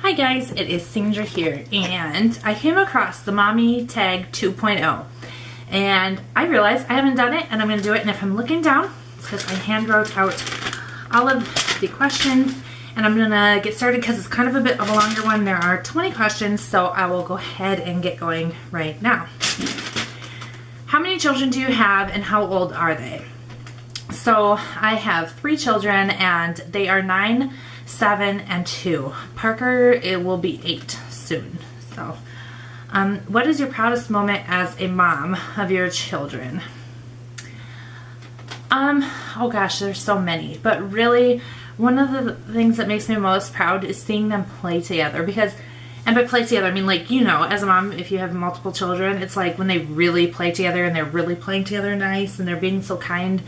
Hi guys, it is Sandra here, and I came across the Mommy Tag 2.0, and I realized I haven't done it, and I'm going to do it. And if I'm looking down, it's because I hand wrote out all of the questions, and I'm going to get started because it's kind of a bit of a longer one. There are 20 questions, so I will go ahead and get going right now. How many children do you have, and how old are they? So I have 3 children, and they are 9, 7, and 2. Parker, it will be 8 soon. So, what is your proudest moment as a mom of your children? Oh gosh, there's so many, but really one of the things that makes me most proud is seeing them play together. Because, and by play together, I mean, like, you know, as a mom, if you have multiple children, it's like when they really play together and they're really playing together nice and they're being so kind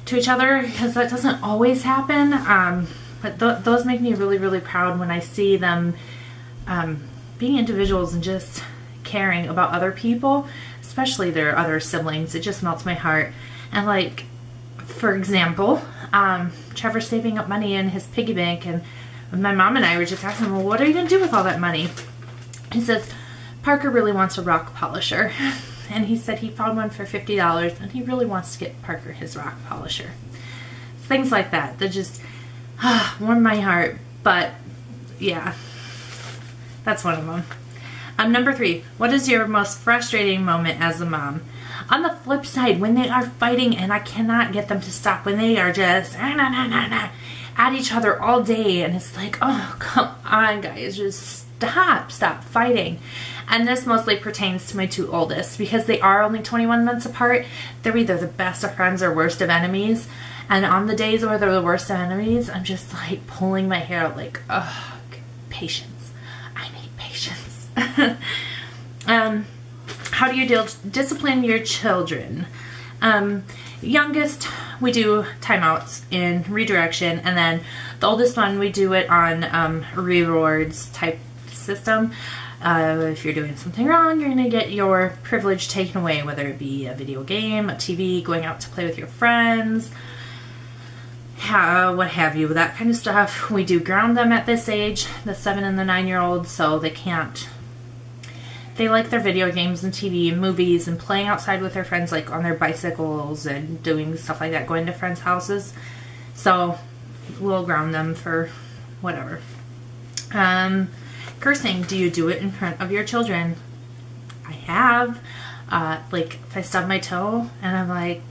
to each other, because that doesn't always happen. But those make me really, really proud when I see them being individuals and just caring about other people, especially their other siblings. It just melts my heart. And like, for example, Trevor's saving up money in his piggy bank, and my mom and I were just asking him, well, what are you going to do with all that money? He says, Parker really wants a rock polisher. And he said he found one for $50, and he really wants to get Parker his rock polisher. Things like that just warm my heart. But yeah, that's one of them. Number 3, what is your most frustrating moment as a mom? On the flip side, when they are fighting and I cannot get them to stop, when they are just at each other all day, and it's like, oh, come on guys, just stop fighting. And this mostly pertains to my 2 oldest, because they are only 21 months apart. They're either the best of friends or worst of enemies. And on the days where they're the worst of enemies, I'm just like pulling my hair out, like, oh, patience. I need patience. How do you discipline your children? Youngest, we do timeouts in redirection, and then the oldest one, we do it on rewards type system. If you're doing something wrong, you're going to get your privilege taken away, whether it be a video game, a TV, going out to play with your friends, what have you, that kind of stuff. We do ground them at this age, the 7 and the 9-year-olds, so they can't. They like their video games and TV and movies and playing outside with their friends, like on their bicycles and doing stuff like that, going to friends' houses. So we'll ground them for whatever. Cursing, do you do it in front of your children? I have. Like if I stub my toe and I'm like,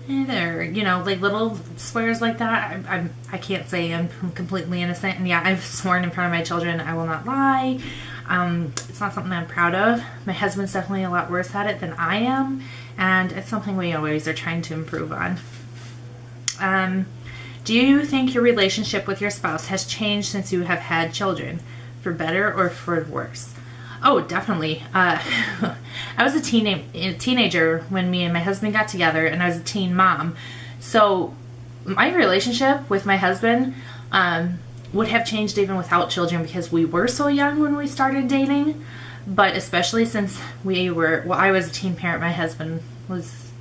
or, you know, like little swears like that, I can't say I'm completely innocent. And yeah, I've sworn in front of my children. I will not lie. It's not something I'm proud of. My husband's definitely a lot worse at it than I am, and it's something we always are trying to improve on. Do you think your relationship with your spouse has changed since you have had children, for better or for worse? Oh, definitely. I was a teenager when me and my husband got together, and I was a teen mom. So my relationship with my husband would have changed even without children, because we were so young when we started dating. But especially since we were, well, I was a teen parent. My husband was,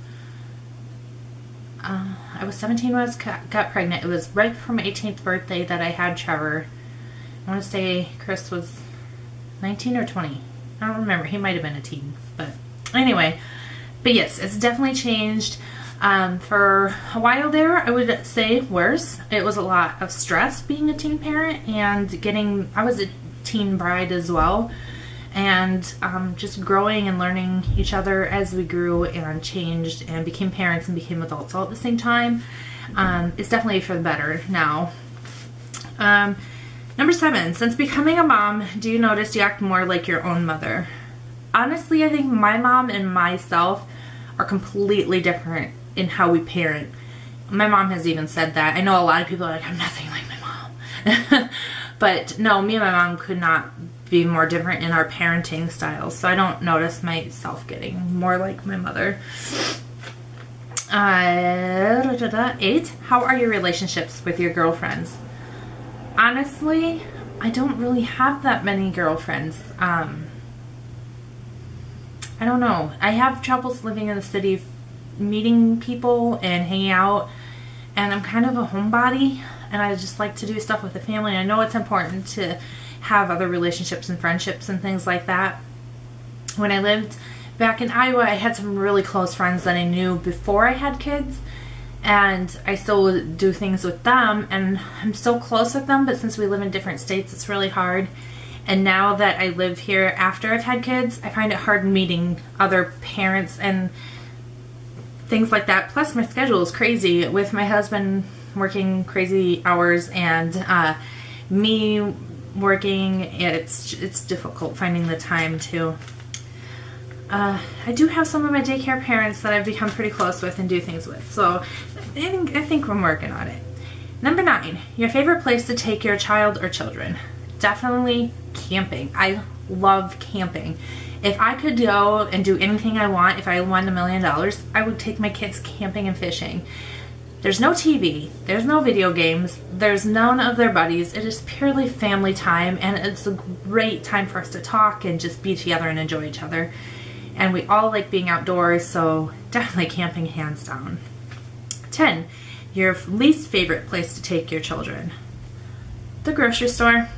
I was 17 when I got pregnant. It was right for my 18th birthday that I had Trevor. I want to say Chris was 19 or 20. I don't remember. He might have been a teen. But anyway, but yes, it's definitely changed. For a while there, I would say worse. It was a lot of stress being a teen parent, and I was a teen bride as well. And just growing and learning each other as we grew and changed and became parents and became adults all at the same time. It's definitely for the better now. Number 7, since becoming a mom, do you notice you act more like your own mother? Honestly, I think my mom and myself are completely different in how we parent. My mom has even said that. I know a lot of people are like, I'm nothing like my mom. But no, me and my mom could not be more different in our parenting styles. So I don't notice myself getting more like my mother. 8, how are your relationships with your girlfriends? Honestly, I don't really have that many girlfriends. I don't know. I have troubles living in the city, meeting people and hanging out, and I'm kind of a homebody, and I just like to do stuff with the family. I know it's important to have other relationships and friendships and things like that. When I lived back in Iowa, I had some really close friends that I knew before I had kids, and I still do things with them, and I'm still close with them, but since we live in different states, it's really hard. And now that I live here after I've had kids, I find it hard meeting other parents and things like that. Plus my schedule is crazy with my husband working crazy hours and me working. It's difficult finding the time to. I do have some of my daycare parents that I've become pretty close with and do things with. So I think I'm working on it. Number 9, your favorite place to take your child or children. Definitely camping. I love camping. If I could go and do anything I want, if I won $1 million, I would take my kids camping and fishing. There's no TV, there's no video games, there's none of their buddies. It is purely family time, and it's a great time for us to talk and just be together and enjoy each other. And we all like being outdoors, so definitely camping hands down. 10, your least favorite place to take your children. The grocery store.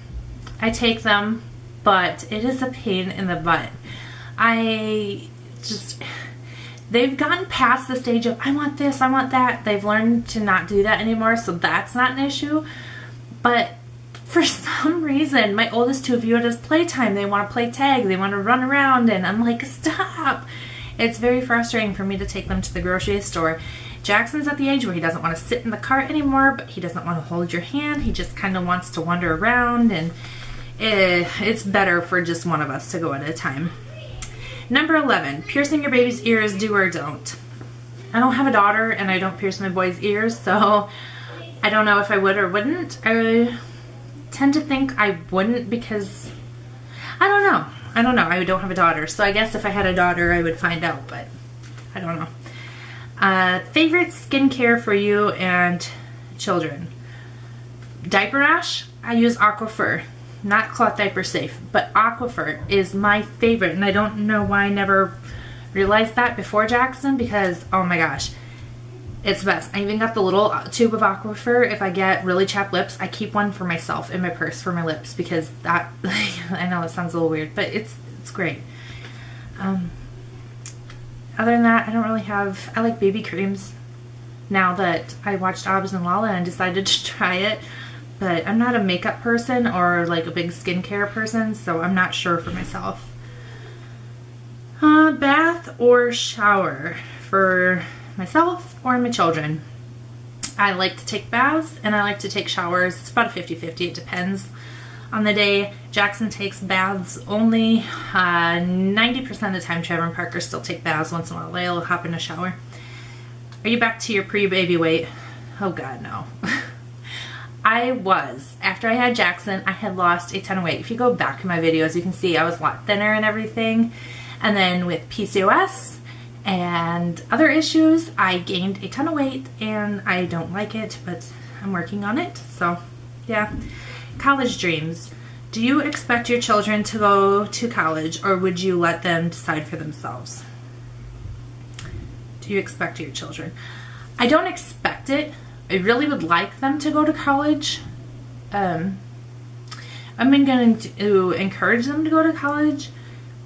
I take them, but it is a pain in the butt. They've gotten past the stage of, I want this, I want that. They've learned to not do that anymore, so that's not an issue. But for some reason, my oldest 2 view it as playtime. They want to play tag, they want to run around, and I'm like, stop. It's very frustrating for me to take them to the grocery store. Jackson's at the age where he doesn't want to sit in the cart anymore, but he doesn't want to hold your hand. He just kind of wants to wander around, and it's better for just one of us to go at a time. Number 11, piercing your baby's ears, do or don't. I don't have a daughter, and I don't pierce my boy's ears, so I don't know if I would or wouldn't. I tend to think I wouldn't because I don't know. I don't have a daughter, so I guess if I had a daughter, I would find out, but I don't know. Favorite skincare for you and children. Diaper rash, I use Aquaphor. Not cloth diaper safe, but Aquaphor is my favorite, and I don't know why I never realized that before Jackson, because oh my gosh, it's the best. I even got the little tube of Aquaphor. If I get really chapped lips, I keep one for myself in my purse for my lips, because that I know it sounds a little weird, but it's great. Other than that, I don't really have. I like baby creams now that I watched Obbs and Lala and decided to try it. But I'm not a makeup person or like a big skincare person, so I'm not sure for myself. Bath or shower for myself or my children. I like to take baths and I like to take showers. It's about a 50-50. It depends on the day. Jackson takes baths only. 90% of the time, Trevor and Parker still take baths. Once in a while, they'll hop in a shower. Are you back to your pre-baby weight? Oh God, no. After I had Jackson, I had lost a ton of weight. If you go back in my videos, you can see I was a lot thinner and everything. And then with PCOS and other issues, I gained a ton of weight, and I don't like it, but I'm working on it. So yeah. College dreams. Do you expect your children to go to college, or would you let them decide for themselves? Do you expect your children? I don't expect it. I really would like them to go to college. I'm going to encourage them to go to college,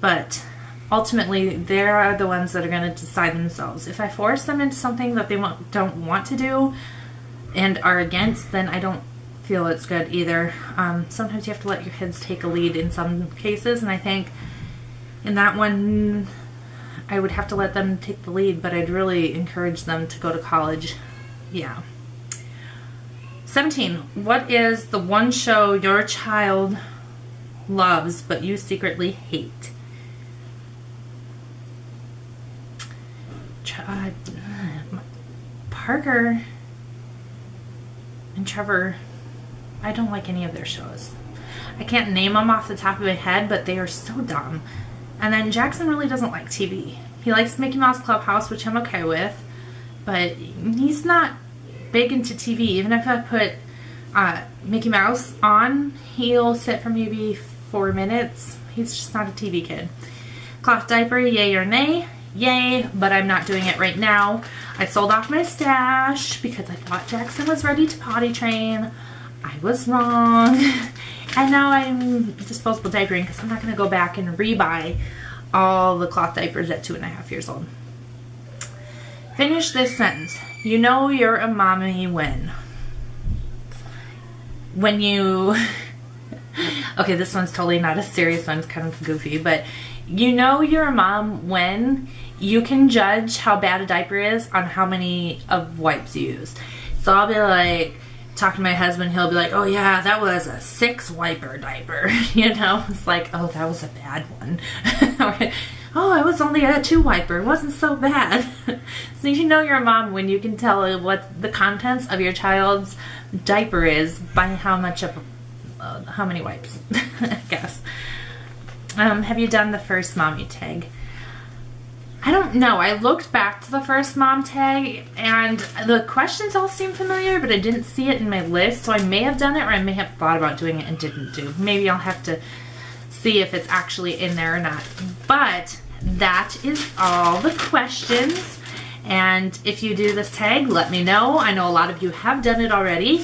but ultimately they are the ones that are going to decide themselves. If I force them into something that they don't want to do and are against, then I don't feel it's good either. Sometimes you have to let your kids take a lead in some cases, and I think in that one I would have to let them take the lead, but I'd really encourage them to go to college. Yeah. 17. What is the one show your child loves but you secretly hate? Parker and Trevor, I don't like any of their shows. I can't name them off the top of my head, but they are so dumb. And then Jackson really doesn't like TV. He likes Mickey Mouse Clubhouse, which I'm okay with, but he's not big into TV. Even if I put Mickey Mouse on, he'll sit for maybe 4 minutes. He's just not a TV kid. Cloth diaper, yay or nay? Yay, but I'm not doing it right now. I sold off my stash because I thought Jackson was ready to potty train. I was wrong. And now I'm disposable diapering because I'm not going to go back and rebuy all the cloth diapers at 2.5 years old. Finish this sentence. You know you're a mommy when? When you... Okay, this one's totally not a serious one. It's kind of goofy, but you know you're a mom when you can judge how bad a diaper is on how many of wipes you use. So I'll be like, talking to my husband, he'll be like, oh yeah, that was a 6 wiper diaper. You know, it's like, oh, that was a bad one. Oh, I was only at a 2 wiper. It wasn't so bad. So you know you're a mom when you can tell what the contents of your child's diaper is by how much of how many wipes, I guess. Have you done the first mommy tag? I don't know. I looked back to the first mom tag and the questions all seem familiar, but I didn't see it in my list, so I may have done it or I may have thought about doing it and didn't do. Maybe I'll have to see if it's actually in there or not. But that is all the questions. And if you do this tag, let me know. I know a lot of you have done it already.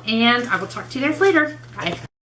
And I will talk to you guys later. Bye.